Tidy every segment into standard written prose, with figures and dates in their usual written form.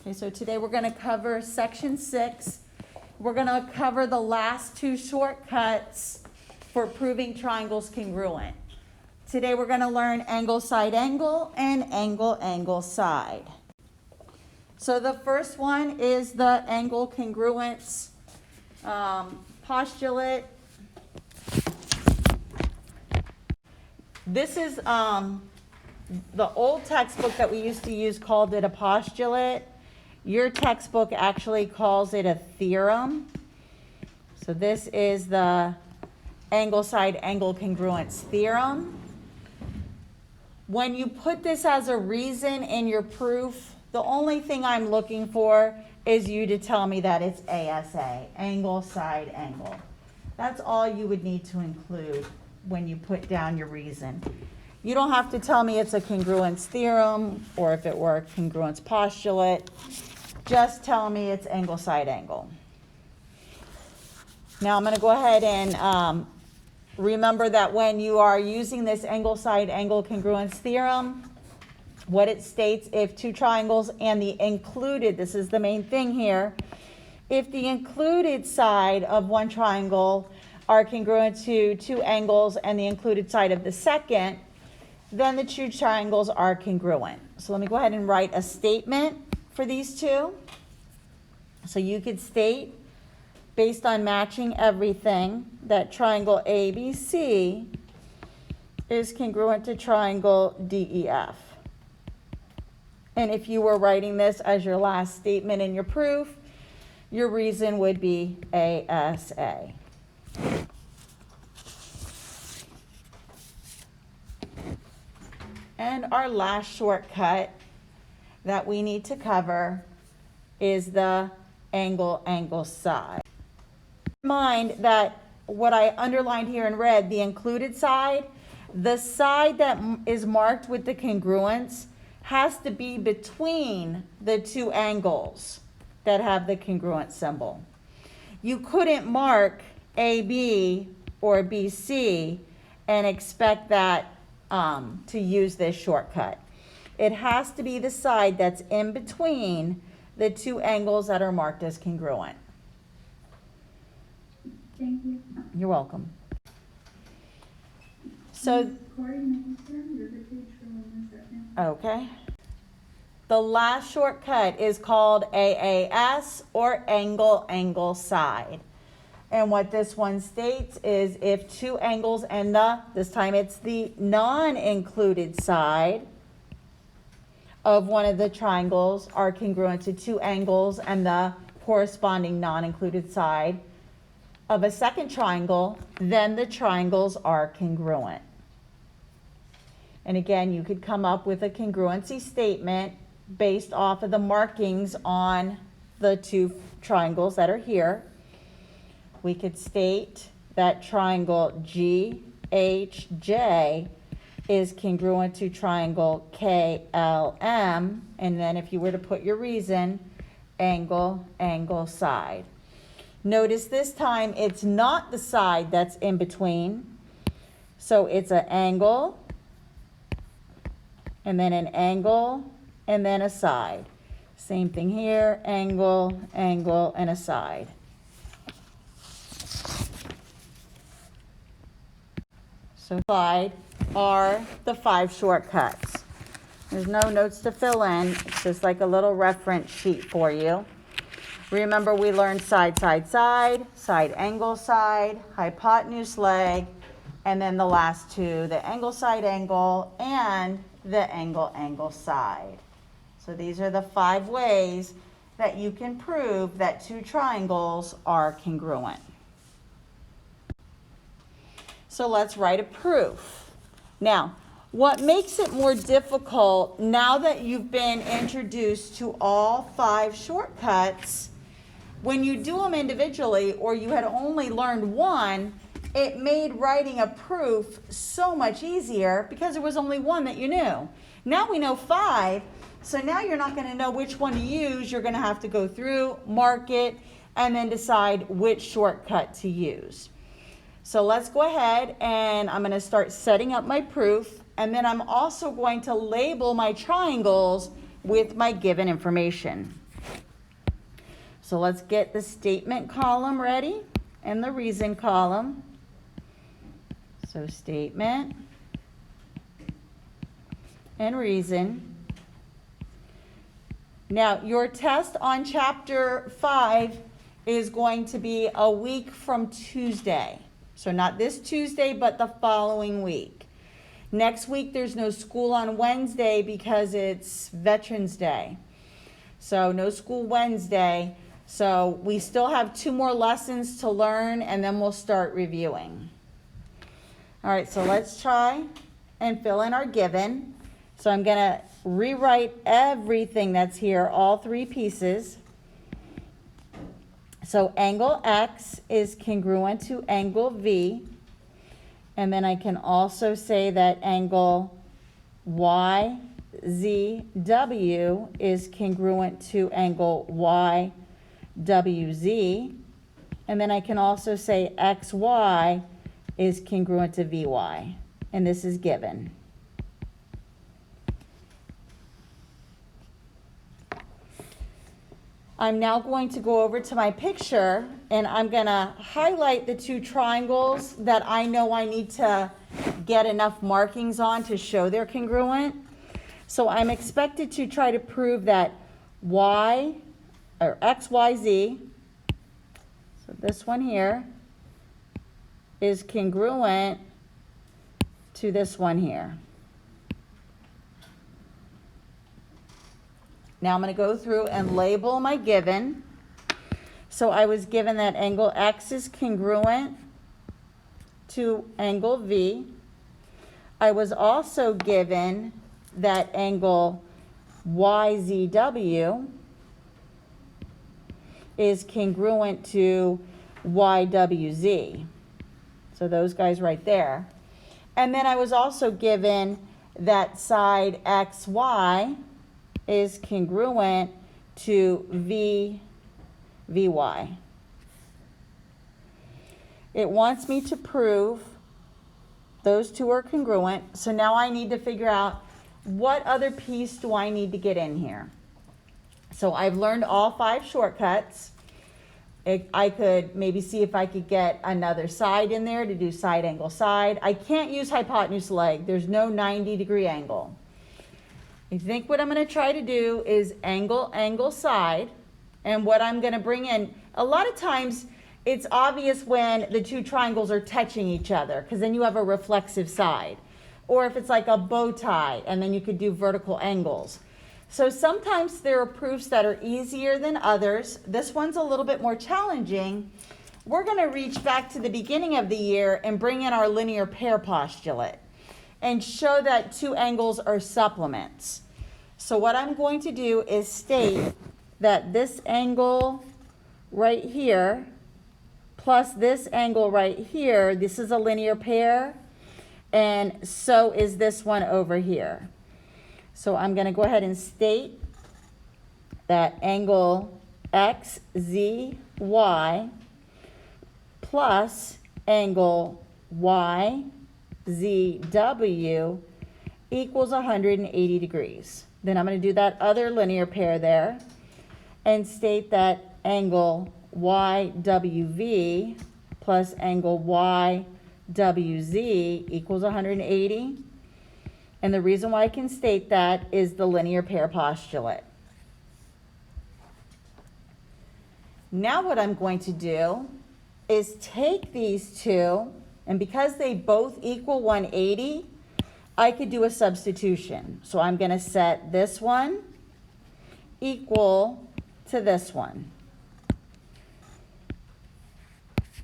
Okay, so today we're going to cover section 6. We're going to cover the last two shortcuts for proving triangles congruent. Today we're going to learn angle, side, angle, and angle, angle, side. So the first one is the angle congruence postulate. This is the old textbook that we used to use called it a postulate. Your textbook actually calls it a theorem. So this is the angle, side, angle congruence theorem. When you put this as a reason in your proof, the only thing I'm looking for is you to tell me that it's ASA, angle, side, angle. That's all you would need to include when you put down your reason. You don't have to tell me it's a congruence theorem or if it were a congruence postulate. Just tell me it's angle, side, angle. Now I'm going to go ahead and remember that when you are using this angle, side, angle congruence theorem, what it states, if two triangles and the included, this is the main thing here, if the included side of one triangle are congruent to two angles and the included side of the second, then the two triangles are congruent. So let me go ahead and write a statement for these two. So you could state, based on matching everything, that triangle ABC is congruent to triangle DEF. And if you were writing this as your last statement in your proof, your reason would be ASA. And our last shortcut that we need to cover is the angle, angle, side. Keep in mind that what I underlined here in red, the included side, the side that is marked with the congruence has to be between the two angles that have the congruent symbol. You couldn't mark AB or BC and expect that to use this shortcut. It has to be the side that's in between the two angles that are marked as congruent. Thank you. You're welcome. So, okay. The last shortcut is called AAS, or angle, angle, side. And what this one states is if two angles and this time it's the non-included side of one of the triangles are congruent to two angles and the corresponding non-included side of a second triangle, then the triangles are congruent. And again, you could come up with a congruency statement based off of the markings on the two triangles that are here. We could state that triangle GHJ is congruent to triangle KLM, and then if you were to put your reason, angle, angle, side. Notice this time it's not the side that's in between, so it's an angle, and then an angle, and then a side. Same thing here, angle, angle, and a side. So slide are the 5 shortcuts. There's no notes to fill in. It's just like a little reference sheet for you. Remember, we learned side, side, side, side, angle, side, hypotenuse, leg, and then the last two, the angle, side, angle, and the angle, angle, side. So these are the 5 ways that you can prove that two triangles are congruent. So let's write a proof. Now, what makes it more difficult now that you've been introduced to all 5 shortcuts, when you do them individually or you had only learned one, it made writing a proof so much easier because there was only one that you knew. Now we know 5, so now you're not going to know which one to use. You're going to have to go through, mark it, and then decide which shortcut to use. So let's go ahead and I'm going to start setting up my proof, and then I'm also going to label my triangles with my given information. So let's get the statement column ready and the reason column. So statement and reason. Now, your test on chapter 5 is going to be a week from Tuesday. So not this Tuesday, but the following week. Next week, there's no school on Wednesday because it's Veterans Day. So no school Wednesday. So we still have 2 more lessons to learn, and then we'll start reviewing. All right, so let's try and fill in our given. So I'm going to rewrite everything that's here, all 3 pieces. So angle X is congruent to angle V. And then I can also say that angle YZW is congruent to angle YWZ. And then I can also say XY is congruent to VY. And this is given. I'm now going to go over to my picture, and I'm going to highlight the 2 triangles that I know I need to get enough markings on to show they're congruent. So I'm expected to try to prove that Y, or XYZ, so this one here, is congruent to this one here. Now I'm going to go through and label my given. So I was given that angle X is congruent to angle V. I was also given that angle YZW is congruent to YWZ. So those guys right there. And then I was also given that side XY is congruent to VY. It wants me to prove those 2 are congruent. So now I need to figure out what other piece do I need to get in here. So I've learned all 5 shortcuts. I could maybe see if I could get another side in there to do side angle side. I can't use hypotenuse leg. There's no 90-degree angle. I think what I'm going to try to do is angle side, and what I'm going to bring in, a lot of times it's obvious when the 2 triangles are touching each other, because then you have a reflexive side. Or if it's like a bow tie, and then you could do vertical angles. So sometimes there are proofs that are easier than others. This one's a little bit more challenging. We're going to reach back to the beginning of the year and bring in our linear pair postulate and show that 2 angles are supplements. So what I'm going to do is state that this angle right here plus this angle right here, this is a linear pair, and so is this one over here. So I'm going to go ahead and state that angle XZY plus angle YZW equals 180 degrees. Then I'm going to do that other linear pair there and state that angle YWV plus angle YWZ equals 180. And the reason why I can state that is the linear pair postulate. Now what I'm going to do is take these 2, and because they both equal 180, I could do a substitution. So I'm going to set this one equal to this one.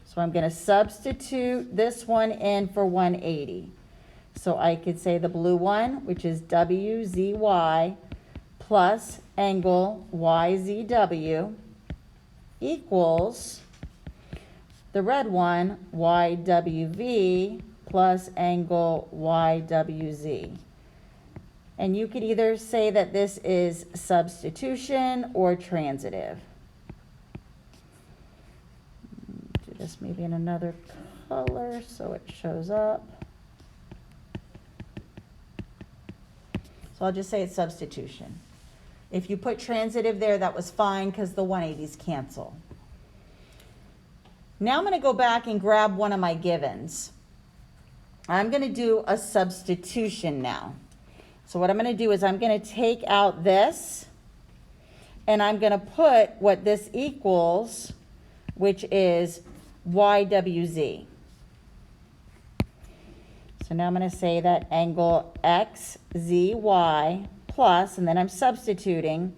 So I'm going to substitute this one in for 180. So I could say the blue one, which is WZY plus angle YZW equals the red one, YWV plus angle YWZ. And you could either say that this is substitution or transitive. Do this maybe in another color so it shows up. So I'll just say it's substitution. If you put transitive there, that was fine because the 180s cancel. Now I'm going to go back and grab one of my givens. I'm going to do a substitution now. So what I'm going to do is I'm going to take out this, and I'm going to put what this equals, which is YWZ. So now I'm going to say that angle XZY plus, and then I'm substituting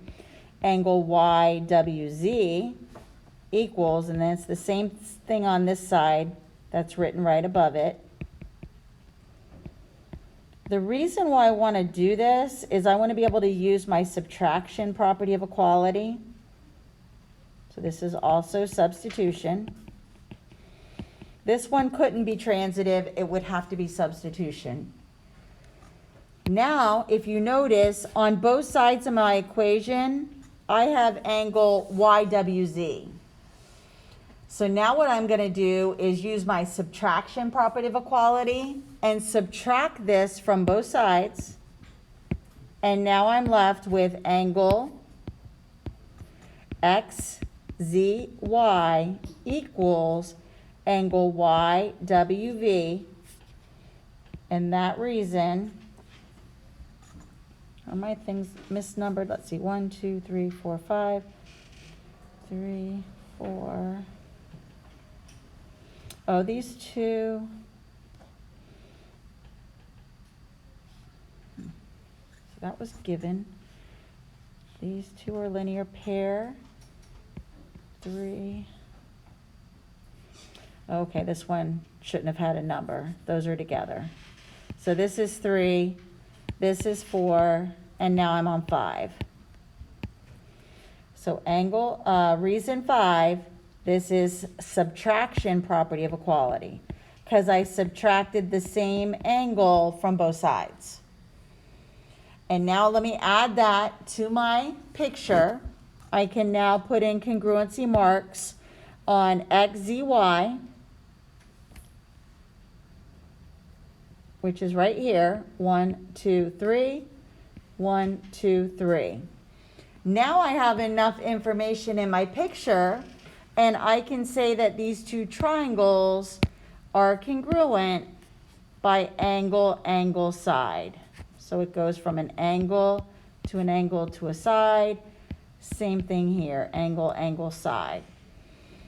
angle YWZ equals, and then it's the same thing on this side that's written right above it. The reason why I want to do this is I want to be able to use my subtraction property of equality. So this is also substitution. This one couldn't be transitive, it would have to be substitution. Now, if you notice, on both sides of my equation, I have angle YWZ. So now what I'm going to do is use my subtraction property of equality and subtract this from both sides. And now I'm left with angle XZY equals angle YWV. And that reason, are my things misnumbered? Let's see, 1, 2, 3, 4, 5, 3, 4. Oh, these two. So that was given. These two are linear pair. 3. Okay, this one shouldn't have had a number. Those are together. So this is 3, this is 4, and now I'm on 5. So angle, reason 5, this is subtraction property of equality, because I subtracted the same angle from both sides. And now let me add that to my picture. I can now put in congruency marks on XZY, which is right here, 1, 2, 3, 1, 2, 3. Now I have enough information in my picture, and I can say that these two triangles are congruent by angle, angle, side. So it goes from an angle to a side. Same thing here, angle, angle, side.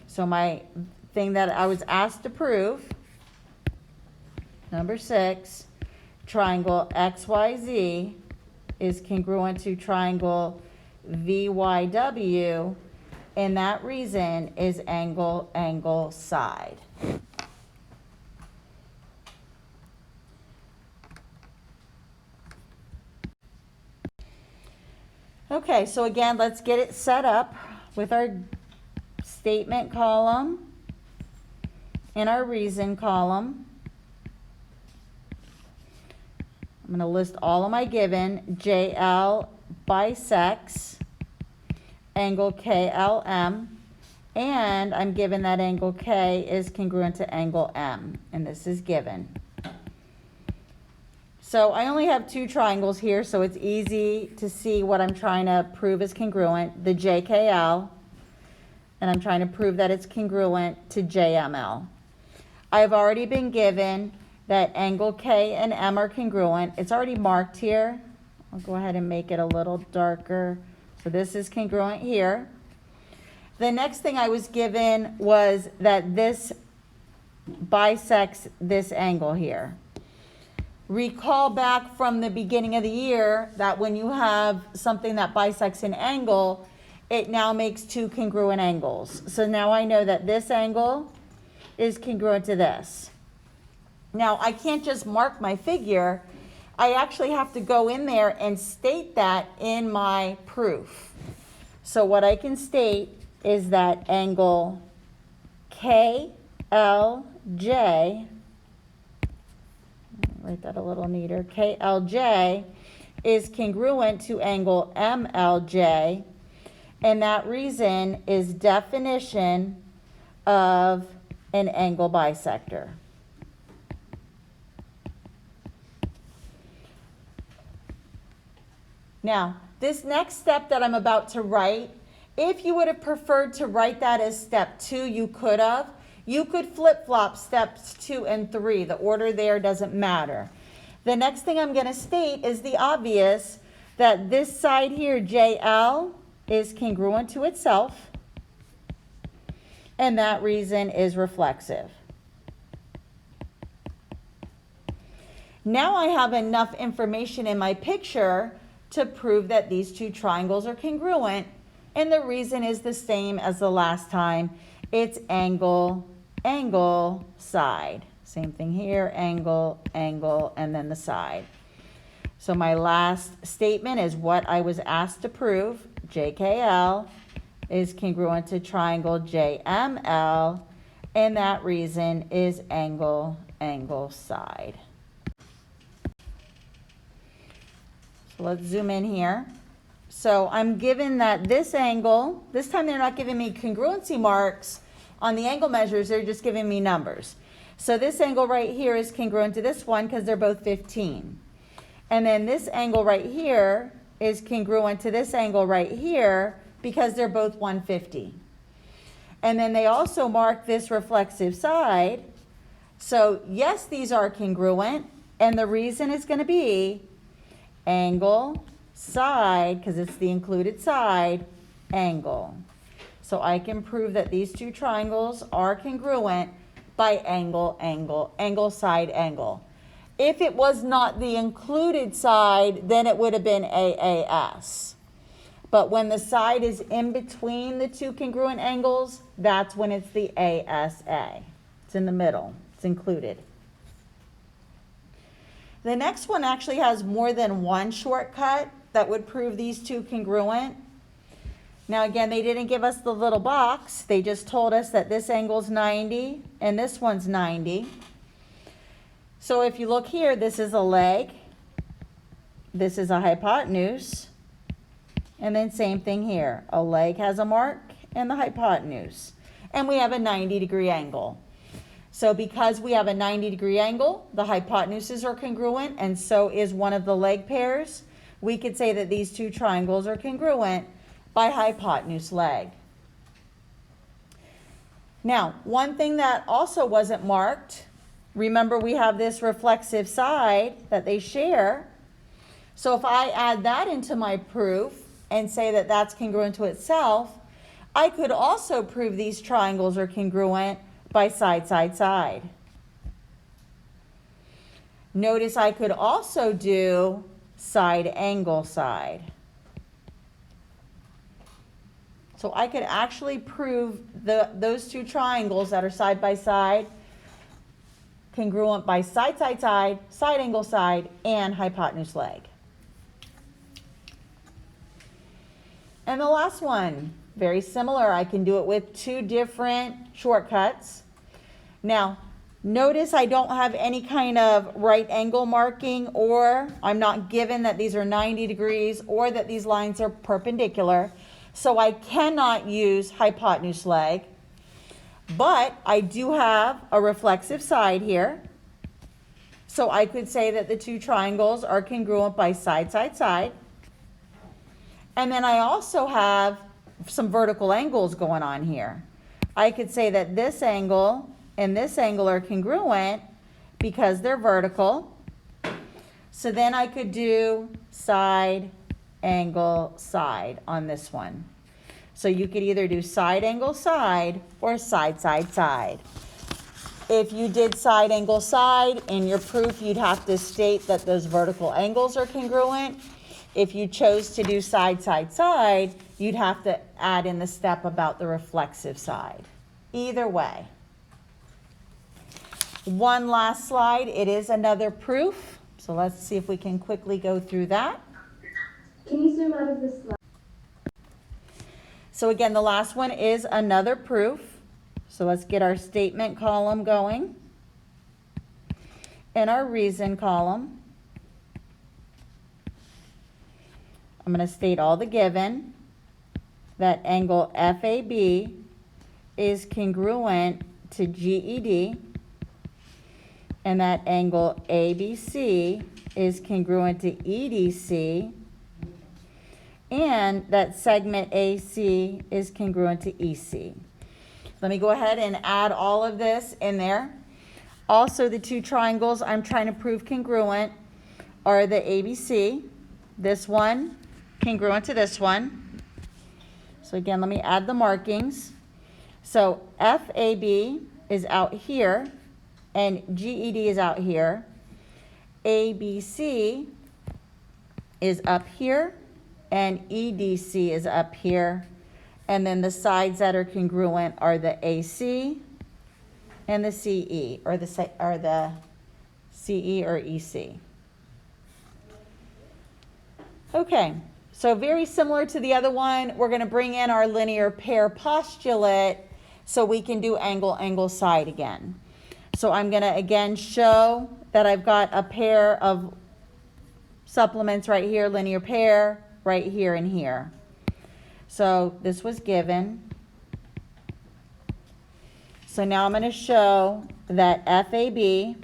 So my thing that I was asked to prove, number 6, triangle XYZ is congruent to triangle VYW, and that reason is angle, angle, side. Okay, so again, let's get it set up with our statement column and our reason column. I'm going to list all of my given. JL bisects angle KLM, and I'm given that angle K is congruent to angle M, and this is given. So I only have 2 triangles here, so it's easy to see what I'm trying to prove is congruent, the JKL, and I'm trying to prove that it's congruent to JML. I've already been given that angle K and M are congruent. It's already marked here. I'll go ahead and make it a little darker. So this is congruent here. The next thing I was given was that this bisects this angle here. Recall back from the beginning of the year that when you have something that bisects an angle, it now makes 2 congruent angles. So now I know that this angle is congruent to this. Now I can't just mark my figure. I actually have to go in there and state that in my proof. So what I can state is that angle KLJ, write that a little neater, KLJ is congruent to angle MLJ, and that reason is definition of an angle bisector. Now, This next step that I'm about to write, if you would have preferred to write that as step 2, you could have. You could flip-flop steps 2 and 3. The order there doesn't matter. The next thing I'm going to state is the obvious, that this side here, JL, is congruent to itself, and that reason is reflexive. Now I have enough information in my picture to prove that these two triangles are congruent, and the reason is the same as the last time. It's angle, angle, side. Same thing here, angle, angle, and then the side. So my last statement is what I was asked to prove. JKL is congruent to triangle JML, and that reason is angle, angle, side. So let's zoom in here. So I'm given that this angle, this time they're not giving me congruency marks on the angle measures, they're just giving me numbers. So this angle right here is congruent to this one because they're both 15. And then this angle right here is congruent to this angle right here because they're both 150. And then they also mark this reflexive side. So yes, these are congruent, and the reason is going to be angle, side, because it's the included side, angle. So I can prove that these two triangles are congruent by angle, angle, angle, side, angle. If it was not the included side, then it would have been AAS. But when the side is in between the two congruent angles, that's when it's the ASA. It's in the middle. It's included. The next one actually has more than one shortcut that would prove these two congruent. Now again, they didn't give us the little box. They just told us that this angle's 90 and this one's 90. So if you look here, this is a leg, this is a hypotenuse, and then same thing here. A leg has a mark and the hypotenuse. And we have a 90-degree angle. So because we have a 90-degree angle, the hypotenuses are congruent, and so is one of the leg pairs. We could say that these two triangles are congruent by hypotenuse leg. Now, one thing that also wasn't marked, remember we have this reflexive side that they share. So if I add that into my proof and say that that's congruent to itself, I could also prove these triangles are congruent by side, side, side. Notice I could also do side, angle, side. So I could actually prove those two triangles that are side by side congruent by side, side, side, side, angle, side, and hypotenuse leg. And the last one, very similar. I can do it with two different shortcuts. Now, notice I don't have any kind of right angle marking, or I'm not given that these are 90 degrees or that these lines are perpendicular. So I cannot use hypotenuse leg. But I do have a reflexive side here. So I could say that the two triangles are congruent by side, side, side. And then I also have some vertical angles going on here. I could say that this angle and this angle are congruent because they're vertical. So then I could do side, angle, side on this one. So you could either do side, angle, side, or side, side, side. If you did side, angle, side, in your proof, you'd have to state that those vertical angles are congruent. If you chose to do side, side, side, you'd have to add in the step about the reflexive side. Either way. One last slide. It is another proof. So let's see if we can quickly go through that. Can you zoom out of this slide? So again, the last one is another proof. So let's get our statement column going and our reason column. I'm going to state all the given, that angle FAB is congruent to GED, and that angle ABC is congruent to EDC, and that segment AC is congruent to EC. Let me go ahead and add all of this in there. Also, the two triangles I'm trying to prove congruent are the ABC. This one congruent to this one. So again, let me add the markings. So FAB is out here and GED is out here. ABC is up here and EDC is up here. And then the sides that are congruent are the AC and the CE, or the CE or EC. Okay, so very similar to the other one, we're going to bring in our linear pair postulate so we can do angle, angle, side again. So I'm going to again show that I've got a pair of supplements right here, linear pair, right here and here. So this was given. So now I'm going to show that FAB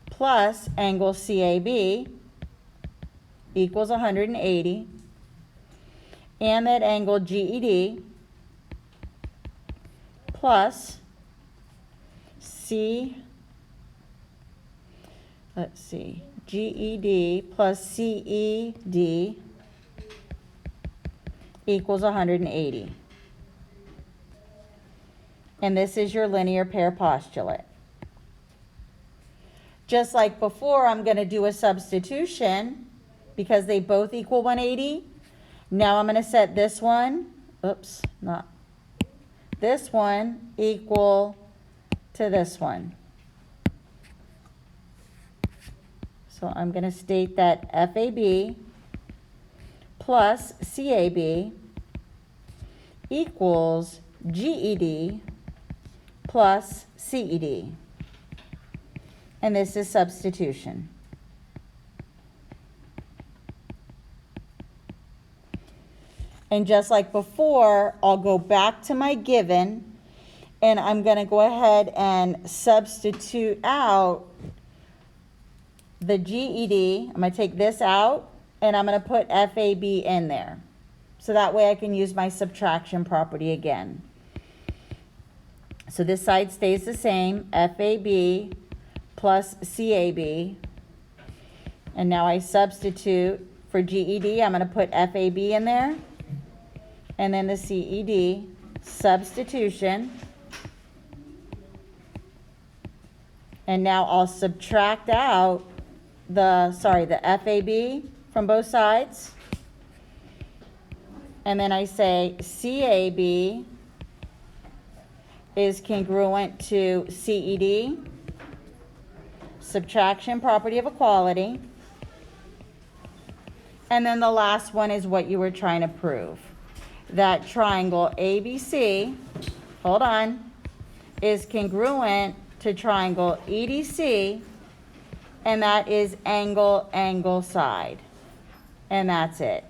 plus angle CAB equals 180, and that angle GED plus GED plus CED equals 180. And this is your linear pair postulate. Just like before, I'm going to do a substitution because they both equal 180. Now I'm going to set this one, this one equal to this one. So I'm going to state that FAB plus CAB equals GED plus CED. And this is substitution. And just like before, I'll go back to my given, and I'm going to go ahead and substitute out the GED. I'm going to take this out, and I'm going to put FAB in there. So that way I can use my subtraction property again. So this side stays the same, FAB plus CAB. And now I substitute for GED. I'm going to put FAB in there. And then the CED, substitution. And now I'll subtract out the FAB from both sides. And then I say CAB is congruent to CED, subtraction property of equality. And then the last one is what you were trying to prove. That triangle ABC, is congruent to triangle EDC, and that is angle, angle, side. And that's it.